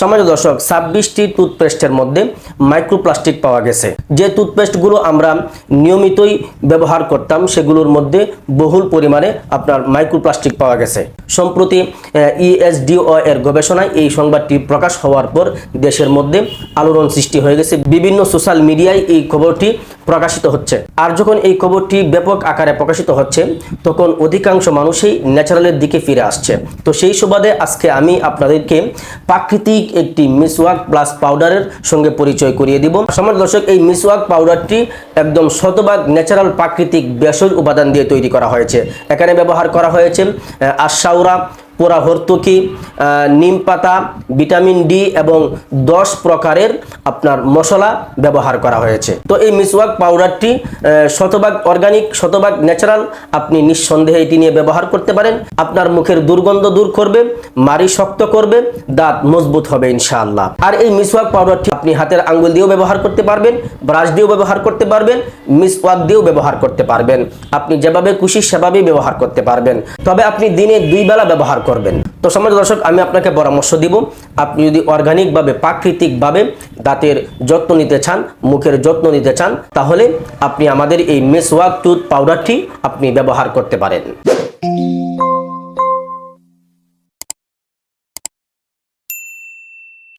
সমাজ দর্শক 26টি টুথপেস্টের মধ্যে মাইক্রোপ্লাস্টিক পাওয়া গেছে। যে টুথপেস্টগুলো আমরা নিয়মিতই ব্যবহার করতাম সেগুলোর মধ্যে বহুল পরিমাণে আপনার মাইক্রোপ্লাস্টিক পাওয়া গেছে। সম্প্রতি ESDO এর গবেষণায় এই সংবাদটি প্রকাশ হওয়ার পর দেশের মধ্যে আলোড়ন সৃষ্টি হয়ে গেছে। বিভিন্ন সোশ্যাল মিডিয়ায় এই খবরটি প্রকাশিত হচ্ছে। আর যখন এই খবরটি ব্যাপক আকারে প্রকাশিত হচ্ছে তখন অধিকাংশ মানুষই ন্যাচারালের দিকে ফিরে আসছে। তো সেই সুবাদে আজকে আমি আপনাদেরকে প্রাকৃতিক একটি মিসওয়াক প্লাস পাউডারের সঙ্গে পরিচয় করিয়ে দিব। সমাজ দর্শক, এই মিসওয়াক পাউডারটি একদম শতভাগ ন্যাচারাল প্রাকৃতিক ভেষজ উপাদান দিয়ে তৈরি করা হয়েছে। এখানে ব্যবহার করা হয়েছে আশাউরা, পোড়া হর্তুকি, নিম পাতা, ভিটামিন ডি এবং 10 প্রকারের আপনার মশলা ব্যবহার করা হয়েছে। তো এই মিসওয়াক পাউডারটি শতভাগ অর্গানিক, শতভাগ ন্যাচারাল। আপনি নিঃসন্দেহে এটি নিয়ে ব্যবহার করতে পারেন। আপনার মুখের দুর্গন্ধ দূর করবে, মাড়ি শক্ত করবে, দাঁত মজবুত হবে ইনশাআল্লাহ। আর এই মিসওয়াক পাউডারটি আপনি হাতের আঙ্গুল দিয়েও ব্যবহার করতে পারবেন, ব্রাশ দিয়েও ব্যবহার করতে পারবেন, মিসওয়াক দিয়েও ব্যবহার করতে পারবেন। আপনি যেভাবে খুশি সেভাবেই ব্যবহার করতে পারবেন। তবে আপনি দিনে 2 বেলা ব্যবহার করবেন। তো সমাজ দর্শক, আমি আপনাকে পরামর্শ দিব, আপনি যদি অর্গানিকভাবে প্রাকৃতিকভাবে দাঁতের যত্ন নিতে চান, মুখের যত্ন নিতে চান, তাহলে আপনি আমাদের এই মিসওয়াক টুথ পাউডারটি আপনি ব্যবহার করতে পারেন।